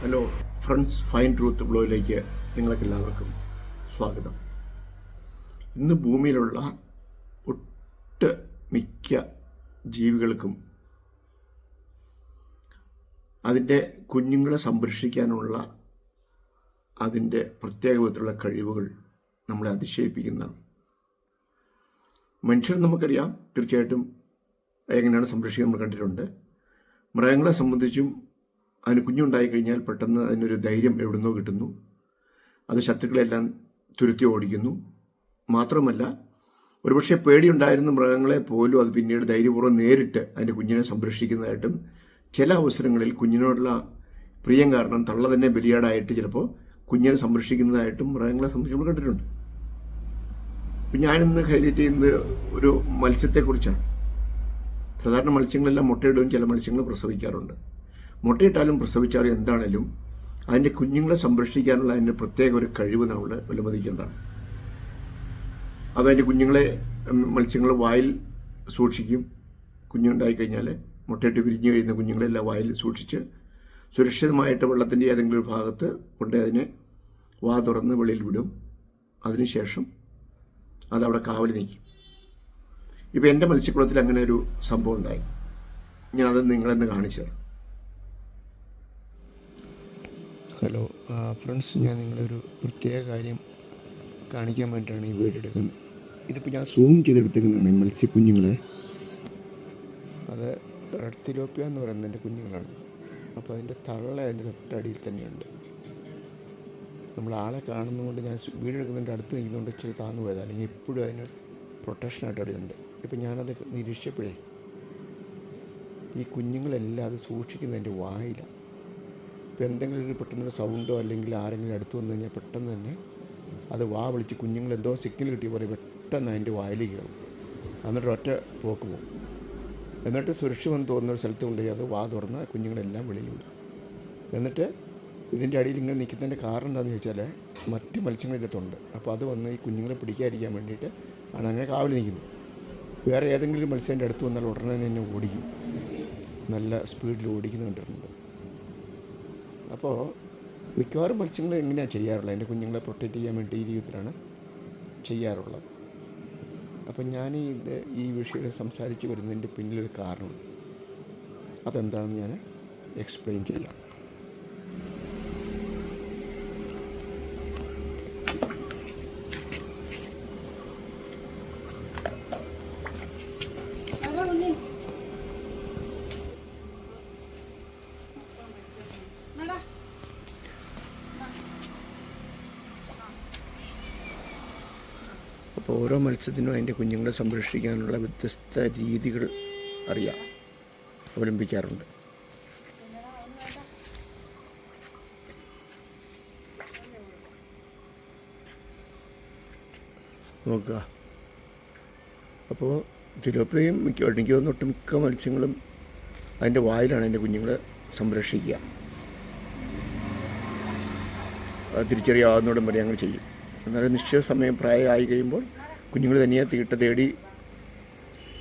Hello friends, fine truth ബ്ലോയിലേക്ക് നിങ്ങൾക്കെല്ലാവർക്കും സ്വാഗതം. ഇന്ന് ഭൂമിയിലുള്ള ഒട്ട് മിക്ക ജീവികൾക്കും അതിൻ്റെ കുഞ്ഞുങ്ങളെ സംരക്ഷിക്കാനുള്ള അതിൻ്റെ പ്രത്യേക വിധത്തിലുള്ള കഴിവുകൾ നമ്മളെ അതിശയിപ്പിക്കുന്നതാണ്. മനുഷ്യർ നമുക്കറിയാം, തീർച്ചയായിട്ടും എങ്ങനെയാണ് സംരക്ഷിക്കാൻ നമ്മൾ കണ്ടിട്ടുണ്ട്. മൃഗങ്ങളെ സംബന്ധിച്ചും അതിന് കുഞ്ഞുണ്ടായി കഴിഞ്ഞാൽ പെട്ടെന്ന് അതിനൊരു ധൈര്യം എവിടുന്നോ കിട്ടുന്നു. അത് ശത്രുക്കളെല്ലാം തുരുത്തി ഓടിക്കുന്നു. മാത്രമല്ല, ഒരുപക്ഷെ പേടിയുണ്ടായിരുന്ന മൃഗങ്ങളെ പോലും അത് പിന്നീട് ധൈര്യപൂർവ്വം നേരിട്ട് അതിൻ്റെ കുഞ്ഞിനെ സംരക്ഷിക്കുന്നതായിട്ടും, ചില അവസരങ്ങളിൽ കുഞ്ഞിനോടുള്ള പ്രിയം കാരണം തള്ള തന്നെ ബലിയാടായിട്ട് ചിലപ്പോൾ കുഞ്ഞിനെ സംരക്ഷിക്കുന്നതായിട്ടും മൃഗങ്ങളെ സംബന്ധിച്ച് നമ്മൾ കണ്ടിട്ടുണ്ട്. ഇപ്പം ഞാനിന്ന് ഹൈലൈറ്റ് ചെയ്യുന്നത് ഒരു മത്സ്യത്തെക്കുറിച്ചാണ്. സാധാരണ മത്സ്യങ്ങളെല്ലാം മുട്ടയിടുകയും ചില മത്സ്യങ്ങൾ പ്രസവിക്കാറുണ്ട്. മുട്ടയിട്ടാലും പ്രസവിച്ചാലും എന്താണേലും അതിൻ്റെ കുഞ്ഞുങ്ങളെ സംരക്ഷിക്കാനുള്ള അതിൻ്റെ പ്രത്യേക ഒരു കഴിവ് നമ്മൾ വിലമതിക്കേണ്ടതാണ്. അതതിൻ്റെ കുഞ്ഞുങ്ങളെ മത്സ്യങ്ങൾ വായിൽ സൂക്ഷിക്കും. കുഞ്ഞുണ്ടായി കഴിഞ്ഞാൽ മുട്ടയിട്ട് വിരിഞ്ഞു കഴിയുന്ന കുഞ്ഞുങ്ങളെല്ലാം വായിൽ സൂക്ഷിച്ച് സുരക്ഷിതമായിട്ട് വെള്ളത്തിൻ്റെ ഏതെങ്കിലും ഒരു ഭാഗത്ത് കൊണ്ട് അതിനെ വാ തുറന്ന് വെളിയിൽ വിടും. അതിനുശേഷം അതവിടെ കാവൽ നിൽക്കും. ഇപ്പം എൻ്റെ മത്സ്യക്കുളത്തിൽ അങ്ങനെ ഒരു സംഭവം ഉണ്ടായി. ഞാനത് നിങ്ങളെന്ന് കാണിച്ചു തരാം. ഹലോ ഫ്രണ്ട്സ്, ഞാൻ നിങ്ങളൊരു പ്രത്യേക കാര്യം കാണിക്കാൻ വേണ്ടിയിട്ടാണ് ഈ വീഡിയോ എടുക്കുന്നത്. ഇതിപ്പോൾ ഞാൻ സൂം ചെയ്തെടുത്തേക്കുന്നതാണ് ഈ മത്സ്യക്കുഞ്ഞുങ്ങളെ. അത് റെഡ് തിലോപ്പിയ എന്ന് പറയുന്നതിൻ്റെ കുഞ്ഞുങ്ങളാണ്. അപ്പോൾ അതിൻ്റെ തള്ള അതിൻ്റെ തൊട്ടടിയിൽ തന്നെയുണ്ട്. നമ്മൾ ആളെ കാണുന്നതുകൊണ്ട് ഞാൻ വീഡിയോ എടുക്കുന്നതിൻ്റെ അടുത്ത് നിൽക്കുന്നതുകൊണ്ട് ഇച്ചിരി താന്നു പോയത്, അല്ലെങ്കിൽ എപ്പോഴും അതിന് പ്രൊട്ടക്ഷനായിട്ട് അവിടെയുണ്ട്. ഇപ്പം ഞാനത് നിരീക്ഷിച്ചപ്പോഴേ ഈ കുഞ്ഞുങ്ങളെല്ലാം അത് സൂക്ഷിക്കുന്നതിൻ്റെ വായിലാണ്. ഇപ്പോൾ എന്തെങ്കിലും ഒരു പെട്ടെന്നൊരു സൗണ്ടോ അല്ലെങ്കിൽ ആരെങ്കിലും അടുത്ത് വന്നു കഴിഞ്ഞാൽ പെട്ടെന്ന് തന്നെ അത് വാ വിളിച്ച് കുഞ്ഞുങ്ങളെന്തോ സിഗ്നൽ കിട്ടിയ പോലെ പെട്ടെന്ന് അതിൻ്റെ വായിൽ കയറും. എന്നിട്ട് ഒറ്റ പോക്ക് പോകും. എന്നിട്ട് സുരക്ഷിതം തോന്നുന്നൊരു സ്ഥലത്ത് കൊണ്ടുപോയി അത് വാ തുറന്ന് കുഞ്ഞുങ്ങളെല്ലാം വെളിയിൽ വിടും. എന്നിട്ട് ഇതിൻ്റെ അടിയിൽ ഇങ്ങനെ നിൽക്കുന്നതിൻ്റെ കാരണം എന്താണെന്ന് ചോദിച്ചാൽ മറ്റ് മത്സ്യങ്ങൾ ഇതിനകത്തുണ്ട്. അപ്പോൾ അത് വന്ന് ഈ കുഞ്ഞുങ്ങളെ പിടിക്കാതിരിക്കാൻ വേണ്ടിയിട്ട് ആണ് അങ്ങനെ കാവൽ നിൽക്കുന്നത്. വേറെ ഏതെങ്കിലും മത്സ്യത്തിൻ്റെ അടുത്ത് വന്നാൽ ഉടനെ തന്നെ ഓടിക്കും. നല്ല സ്പീഡിൽ ഓടിക്കുന്ന കണ്ടിട്ടുണ്ട്. അപ്പോൾ മിക്കവാറും മത്സ്യങ്ങൾ എങ്ങനെയാണ് ചെയ്യാറുള്ളത്, എൻ്റെ കുഞ്ഞുങ്ങളെ പ്രൊട്ടക്റ്റ് ചെയ്യാൻ വേണ്ടി ഈ രീതിയിലാണ് ചെയ്യാറുള്ളത്. അപ്പം ഞാൻ ഈ വിഷയം സംസാരിച്ച് വരുന്നതിൻ്റെ പിന്നിലൊരു കാരണം അതെന്താണെന്ന് ഞാൻ എക്സ്പ്ലെയിൻ ചെയ്യാം. അപ്പോൾ ഓരോ മത്സ്യത്തിനും അതിൻ്റെ കുഞ്ഞുങ്ങളെ സംരക്ഷിക്കാനുള്ള വ്യത്യസ്ത രീതികൾ അവലംബിക്കാറുണ്ട്. നോക്കുക. അപ്പോൾ തിലോപ്പിയയും എനിക്ക് തോന്നുന്നു ഒട്ടുമിക്ക മത്സ്യങ്ങളും അതിൻ്റെ വായിലാണ് അതിൻ്റെ കുഞ്ഞുങ്ങളെ സംരക്ഷിക്കുക. തിരിച്ചറിയാവുന്നോടും വരെ അങ്ങനെ ചെയ്യും. എന്നാലും നിശ്ചിത സമയം പ്രായമായി കഴിയുമ്പോൾ കുഞ്ഞുങ്ങൾ തനിയെ തീട്ട തേടി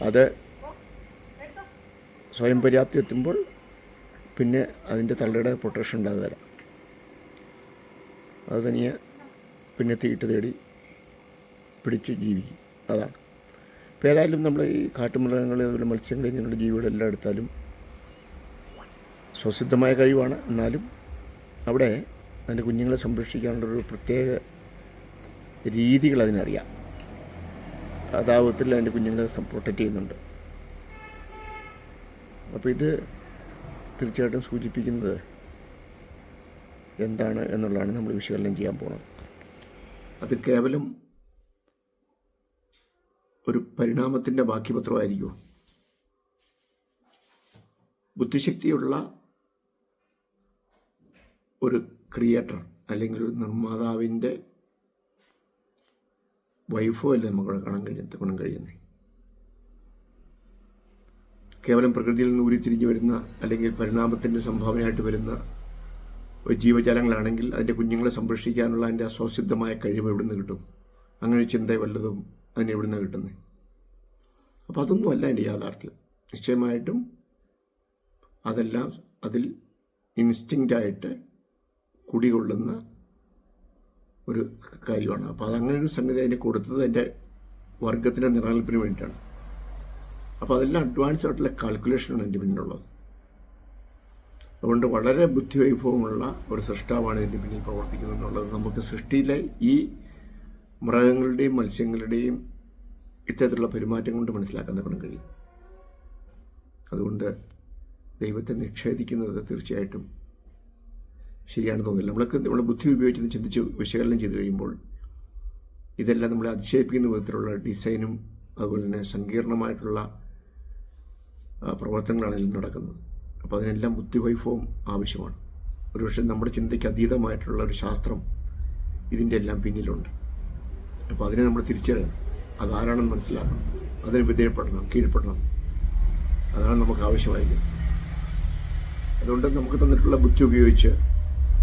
അത് സ്വയം പര്യാപ്തി എത്തുമ്പോൾ പിന്നെ അതിൻ്റെ തള്ളയുടെ പ്രൊട്ടക്ഷൻ ഉണ്ടാകുക. അത് തനിയെ പിന്നെ തീട്ട തേടി പിടിച്ച് ജീവിക്കും. അതാണ്. ഇപ്പോൾ ഏതായാലും നമ്മൾ ഈ കാട്ടുമൃഗങ്ങൾ, അതുപോലെ മത്സ്യങ്ങൾ, ഇങ്ങനെയുള്ള ജീവികളെല്ലാം എടുത്താലും സ്വസിദ്ധമായ കഴിവാണ്. എന്നാലും അവിടെ അതിൻ്റെ കുഞ്ഞുങ്ങളെ സംരക്ഷിക്കാനുള്ളൊരു പ്രത്യേക രീതികൾ അതിനറിയാം. അതാവത്തിൽ അതിൻ്റെ കുഞ്ഞുങ്ങളെ പ്രൊട്ടക്റ്റ് ചെയ്യുന്നുണ്ട്. അപ്പോൾ ഇത് തീർച്ചയായിട്ടും സൂചിപ്പിക്കുന്നത് എന്താണ് എന്നുള്ളതാണ് നമ്മൾ വിശകലനം ചെയ്യാൻ പോകുന്നത്. അത് കേവലം ഒരു പരിണാമത്തിൻ്റെ ബാക്കിപത്രമായിരിക്കുമോ? ബുദ്ധിശക്തിയുള്ള ഒരു ക്രിയേറ്റർ അല്ലെങ്കിൽ ഒരു നിർമ്മാതാവിൻ്റെ വൈഫോ അല്ലേ നമുക്കവിടെ കാണാൻ കഴിയുന്നത്. കേവലം പ്രകൃതിയിൽ നിന്ന് ഉരുത്തിരിഞ്ഞ് വരുന്ന അല്ലെങ്കിൽ പരിണാമത്തിൻ്റെ സംഭാവനയായിട്ട് വരുന്ന ജീവജാലങ്ങളാണെങ്കിൽ അതിൻ്റെ കുഞ്ഞുങ്ങളെ സംരക്ഷിക്കാനുള്ള അതിൻ്റെ അസ്വസിദ്ധമായ കഴിവ് എവിടെ നിന്ന് കിട്ടും? അങ്ങനെ ചിന്ത വല്ലതും അതിന് എവിടെ നിന്നാണ് കിട്ടുന്നത്? അപ്പോൾ അതൊന്നും അല്ല എൻ്റെ യാഥാർത്ഥ്യം. നിശ്ചയമായിട്ടും അതെല്ലാം അതിൽ ഇൻസ്റ്റിങ്ക്റ്റായിട്ട് കുടികൊള്ളുന്ന ഒരു കാര്യമാണ്. അപ്പോൾ അതങ്ങനെ ഒരു സംഗതി അതിന് കൊടുത്തത് അതിൻ്റെ വർഗത്തിൻ്റെ നിലനിൽപ്പിന് വേണ്ടിയിട്ടാണ്. അപ്പോൾ അതെല്ലാം അഡ്വാൻസ് ആയിട്ടുള്ള കാൽക്കുലേഷനാണ് എൻ്റെ പിന്നിലുള്ളത്. അതുകൊണ്ട് വളരെ ബുദ്ധിവൈഭവമുള്ള ഒരു സൃഷ്ടാവാണ് ഇതിൻ്റെ പിന്നിൽ പ്രവർത്തിക്കുന്നത് എന്നുള്ളത് നമുക്ക് സൃഷ്ടിയിലെ ഈ മൃഗങ്ങളുടെയും മത്സ്യങ്ങളുടെയും ഇത്തരത്തിലുള്ള പെരുമാറ്റം കൊണ്ട് മനസ്സിലാക്കാൻ കഴിയും. അതുകൊണ്ട് ദൈവത്തെ നിഷേധിക്കുന്നത് തീർച്ചയായിട്ടും ശരിയാണെന്ന് തോന്നുന്നില്ല. നമ്മൾ ബുദ്ധി ഉപയോഗിച്ച് ചിന്തിച്ച് വിശകലനം ചെയ്ത് കഴിയുമ്പോൾ ഇതെല്ലാം നമ്മളെ അതിശയിപ്പിക്കുന്ന വിധത്തിലുള്ള ഡിസൈനും അതുപോലെ തന്നെ സങ്കീർണമായിട്ടുള്ള പ്രവർത്തനങ്ങളാണ് ഇതിൽ നടക്കുന്നത്. അപ്പോൾ അതിനെല്ലാം ബുദ്ധിവൈഭവം ആവശ്യമാണ്. ഒരുപക്ഷെ നമ്മുടെ ചിന്തയ്ക്ക് അതീതമായിട്ടുള്ള ഒരു ശാസ്ത്രം ഇതിൻ്റെ എല്ലാം പിന്നിലുണ്ട്. അപ്പോൾ അതിനെ നമ്മൾ തിരിച്ചറിയണം, അതാരാണെന്ന് മനസ്സിലാക്കണം, അതിന് വിധേയപ്പെടണം, കീഴ്പ്പെടണം. അതാണ് നമുക്ക് ആവശ്യമായിരിക്കും. അതുകൊണ്ട് നമുക്ക് തന്നിട്ടുള്ള ബുദ്ധി ഉപയോഗിച്ച്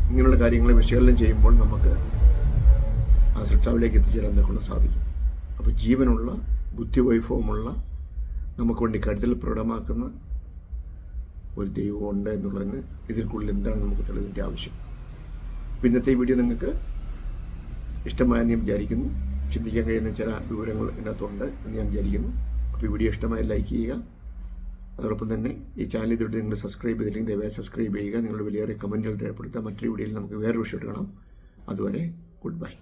ഇങ്ങനെയുള്ള കാര്യങ്ങളെ വിശകലനം ചെയ്യുമ്പോൾ നമുക്ക് ആ സൃഷ്ടാവിലേക്ക് എത്തിച്ചേരാൻ കൊണ്ട് സാധിക്കും. അപ്പോൾ ജീവനുള്ള ബുദ്ധിവൈഭവമുള്ള നമുക്ക് വേണ്ടി കരുതൽ പ്രകടമാക്കുന്ന ഒരു ദൈവമുണ്ട് എന്നുള്ളതിന് ഇതിൽ കൂടുതൽ എന്താണ് നമുക്ക് തെളിവിൻ്റെ ആവശ്യം. അപ്പോൾ ഇന്നത്തെ ഈ വീഡിയോ നിങ്ങൾക്ക് ഇഷ്ടമായെന്ന് ഞാൻ വിചാരിക്കുന്നു. ചിന്തിക്കാൻ കഴിയുന്ന ചില വിവരങ്ങൾ ഇതിനകത്തുണ്ട് എന്ന് ഞാൻ വിചാരിക്കുന്നു. അപ്പോൾ ഈ വീഡിയോ ഇഷ്ടമായി ലൈക്ക് ചെയ്യുക. അതോടൊപ്പം തന്നെ ഈ ചാനൽ ഇതുവരെ നിങ്ങൾ സബ്സ്ക്രൈബ് ചെയ്തില്ലെങ്കിൽ ദയവായി സബ്സ്ക്രൈബ് ചെയ്യുക. നിങ്ങളുടെ വലിയേറെ കമൻറ്റുകൾ രേഖപ്പെടുത്തുക. മറ്റൊരു വീഡിയോയിൽ നമുക്ക് വേറെ വിഷയമായിട്ട് കാണാം. അതുവരെ ഗുഡ് ബൈ.